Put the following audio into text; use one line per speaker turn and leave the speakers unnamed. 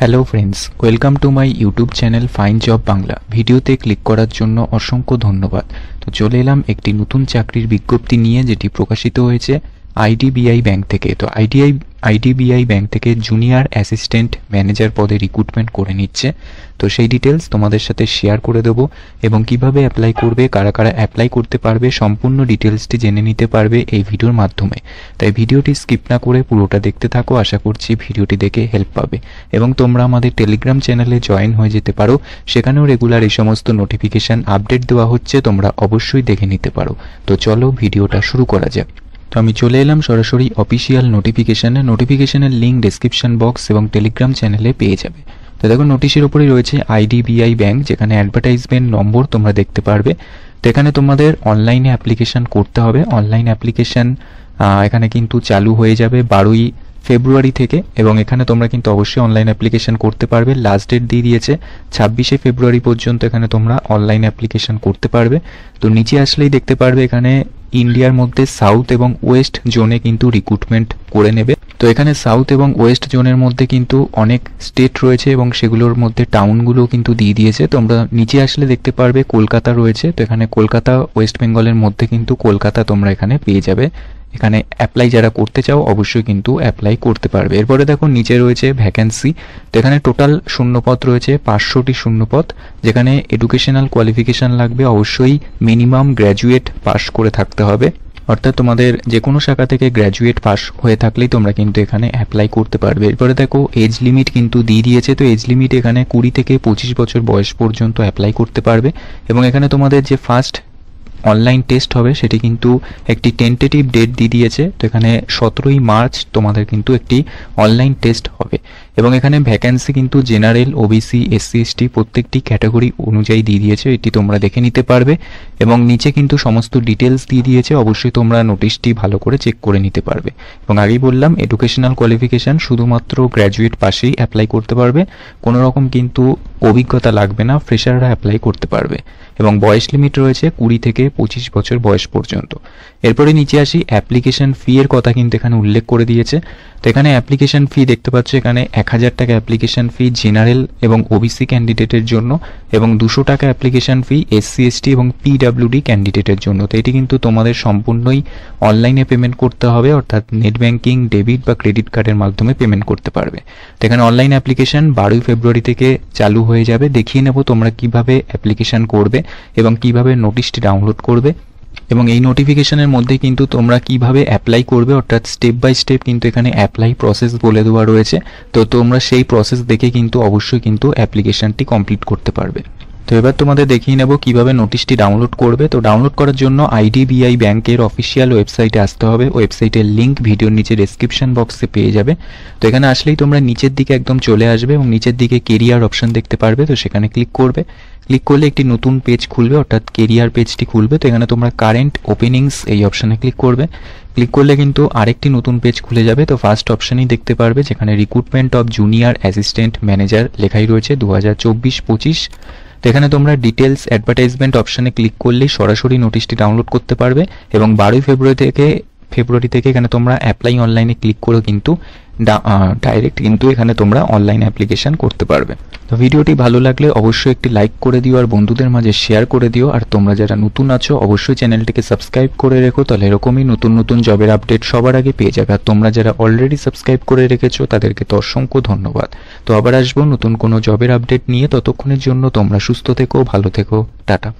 Hello friends, welcome to my YouTube channel fine job Bangla. ভিডিওতে click করার জন্য অসংখ্য ধন্যবাদ। তো চলে এলাম একটি নতুন চাকরির বিজ্ঞপ্তি নিয়ে, যেটি প্রকাশিত হয়েছে আইডিবিআই ব্যাংক থেকে। তো আইডিবিআই ব্যাংক থেকে জুনিয়র অ্যাসিস্ট্যান্ট ম্যানেজার পদে রিক্রুটমেন্ট করে নিচ্ছে। তো সেই ডিটেলস তোমাদের সাথে শেয়ার করে দেবো এবং কিভাবে অ্যাপ্লাই করবে, কারা কারা অ্যাপ্লাই করতে পারবে, সম্পূর্ণ ডিটেলসটি জেনে নিতে পারবে এই ভিডিওর মাধ্যমে। তাই ভিডিওটি স্কিপ না করে পুরোটা দেখতে থাকো। আশা করছি ভিডিওটি দেখে হেল্প পাবে এবং তোমরা আমাদের টেলিগ্রাম চ্যানেলে জয়েন হয়ে যেতে পারো। সেখানেও রেগুলার এই সমস্ত নোটিফিকেশান আপডেট দেওয়া হচ্ছে, তোমরা অবশ্যই দেখে নিতে পারো। তো চলো ভিডিওটা শুরু করা যাক। তো আমি চলে এলাম সরাসরি অফিসিয়াল নোটিফিকেশনের লিঙ্ক ডেসক্রিপশন বক্স এবং টেলিগ্রাম চ্যানেলে পেয়ে যাবে। তো দেখো, নোটিশের উপরেই রয়েছে আইডিবিআই ব্যাংক, যেখানে অ্যাডভার্টাইজমেন্ট নম্বর তোমরা দেখতে পারবে। তো এখানে তোমাদের অনলাইনে অ্যাপ্লিকেশান করতে হবে। অনলাইন অ্যাপ্লিকেশান এখানে কিন্তু চালু হয়ে যাবে 12ই ফেব্রুয়ারি থেকে, এবং এখানে তোমরা কিন্তু অবশ্যই অনলাইন অ্যাপ্লিকেশান করতে পারবে। লাস্ট ডেট দিয়ে দিয়েছে 26শে ফেব্রুয়ারি পর্যন্ত এখানে তোমরা অনলাইন অ্যাপ্লিকেশান করতে পারবে। তো নিচে আসলেই দেখতে পারবে এখানে ইন্ডিয়ার মধ্যে সাউথ এবং ওয়েস্ট জোনে কিন্তু রিক্রুটমেন্ট করে নেবে। তো এখানে সাউথ এবং ওয়েস্ট জোনের মধ্যে কিন্তু অনেক স্টেট রয়েছে এবং সেগুলোর মধ্যে টাউনগুলোও কিন্তু দিয়ে দিয়েছে। তোমরা নিচে আসলে দেখতে পারবে কলকাতা রয়েছে। তো এখানে কলকাতা, ওয়েস্ট বেঙ্গলের মধ্যে কিন্তু কলকাতা তোমরা এখানে পেয়ে যাবে। এখানে অ্যাপ্লাই যারা করতে চাও অবশ্যই কিন্তু অ্যাপ্লাই করতে পারবে। এরপরে দেখো নিচে রয়েছে ভ্যাকেন্সি। তো এখানে টোটাল শূন্যপদ রয়েছে 500টি শূন্যপদ, যেখানে এডুকেশনাল কোয়ালিফিকেশান লাগবে অবশ্যই মিনিমাম গ্র্যাজুয়েট পাস করে থাকতে হবে। অর্থাৎ তোমাদের যে কোনো শাখা থেকে গ্র্যাজুয়েট পাস হয়ে থাকলেই তোমরা কিন্তু এখানে অ্যাপ্লাই করতে পারবে। এরপরে দেখো এজ লিমিট কিন্তু দিয়ে দিয়েছে। তো এজ লিমিট এখানে 20 থেকে 25 বছর বয়স পর্যন্ত অ্যাপ্লাই করতে পারবে। এবং এখানে তোমাদের যে ফার্স্ট অনলাইন টেস্ট হবে সেটি কিন্তু একটি টেন্টেটিভ ডেট দিয়ে দিয়েছে। তো এখানে 17ই মার্চ তোমাদের কিন্তু একটি অনলাইন টেস্ট হবে। এবং এখানে ভ্যাকেন্সি কিন্তু জেনারেল, ওবিসি, এসসি, এসটি প্রত্যেকটি ক্যাটাগরি অনুযায়ী দিয়ে দিয়েছে, এটি তোমরা দেখে নিতে পারবে। এবং নিচে কিন্তু সমস্ত ডিটেলস দিয়ে দিয়েছে, অবশ্যই তোমরা নোটিশটি ভালো করে চেক করে নিতে পারবে। এবং আগেই বললাম এডুকেশনাল কোয়ালিফিকেশান শুধুমাত্র গ্র্যাজুয়েট পাশেই অ্যাপ্লাই করতে পারবে, কোনো রকম কিন্তু অভিজ্ঞতা লাগবে না, ফ্রেশাররা অ্যাপ্লাই করতে পারবে। এবং বয়স লিমিট রয়েছে 20 থেকে 25 বছর বয়স পর্যন্ত। এরপরে নিচে আসি, অ্যাপ্লিকেশন ফি এর কথা কিন্তু এখানে উল্লেখ করে দিয়েছে। তো এখানে অ্যাপ্লিকেশন ফি দেখতে পাচ্ছ, এখানে 1000 টাকা অ্যাপ্লিকেশন ফি জেনারেল এবং ওবিসি ক্যান্ডিডেটের জন্য, এবং 200 টাকা অ্যাপ্লিকেশন ফি এসসি, এসটি এবং পিডাব্লিউডি ক্যান্ডিডেটের জন্য। তো এটি কিন্তু তোমাদের সম্পূর্ণই অনলাইনে পেমেন্ট করতে হবে, অর্থাৎ নেট ব্যাঙ্কিং, ডেবিট বা ক্রেডিট কার্ডের মাধ্যমে পেমেন্ট করতে পারবে। তো এখানে অনলাইন অ্যাপ্লিকেশন 12ই ফেব্রুয়ারি থেকে চালু হয়ে যাবে। দেখিয়ে নেব তোমরা কিভাবে অ্যাপ্লিকেশন করবে এবং কিভাবে নোটিশটি ডাউনলোড করবে, এবং এই নোটিফিকেশনের মধ্যে কিন্তু তোমরা কিভাবে অ্যাপ্লাই করবে, অর্থাৎ স্টেপ বাই স্টেপ কিন্তু এখানে অ্যাপ্লাই প্রসেস বলে দেওয়া রয়েছে। তো তোমরা সেই প্রসেস দেখে কিন্তু অবশ্যই কিন্তু অ্যাপ্লিকেশনটি কমপ্লিট করতে পারবে। তো এবার তোমাদের দেখিয়ে নেব কিভাবে নোটিশটি ডাউনলোড করবে। তো ডাউনলোড করার জন্য আইডিবিআই ব্যাংকের অফিসিয়াল ওয়েবসাইটে আসতে হবে। ওয়েবসাইটের লিঙ্ক ভিডিওর নিচে ডেসক্রিপশন বক্সে পেয়ে যাবে। তো এখানে আসলেই তোমরা নিচের দিকে একদম চলে আসবে এবং নিচের দিকে কেরিয়ার অপশন দেখতে পারবে। তো সেখানে ক্লিক করবে। ক্লিক করলে একটি নতুন পেজ খুলবে, অর্থাৎ কেরিয়ার পেজটি খুলবে। তো এখানে তোমরা কারেন্ট ওপেনিংস এই অপশানে ক্লিক করবে। ক্লিক করলে কিন্তু আরেকটি নতুন পেজ খুলে যাবে। তো ফার্স্ট অপশানেই দেখতে পারবে যেখানে recruitment of junior assistant manager লেখাই রয়েছে 2024-25। তো এখানে তোমরা ডিটেলস অ্যাডভার্টাইজমেন্ট অপশানে ক্লিক করলেই সরাসরি নোটিশটি ডাউনলোড করতে পারবে। এবং 12ই ফেব্রুয়ারি থেকে এখানে তোমরা অ্যাপ্লাই অনলাইনে ক্লিক করে কিন্তু ডাইরেক্ট কিন্তু এখানে তোমরা অনলাইন অ্যাপ্লিকেশান করতে পারবে। তো ভিডিওটি ভালো লাগলে অবশ্যই একটি লাইক করে দিও আর বন্ধুদের মাঝে শেয়ার করে দিও। আর তোমরা যারা নতুন আছো অবশ্যই চ্যানেলটিকে সাবস্ক্রাইব করে রেখো, তাহলে এরকমই নতুন নতুন জবের আপডেট সবার আগে পেয়ে যাবে। আর তোমরা যারা অলরেডি সাবস্ক্রাইব করে রেখেছো তাদেরকে তো অসংখ্য ধন্যবাদ। তো আবার আসবো নতুন কোনো জবের আপডেট নিয়ে, ততক্ষণের জন্য তোমরা সুস্থ থেকো, ভালো থেকো, টাটা।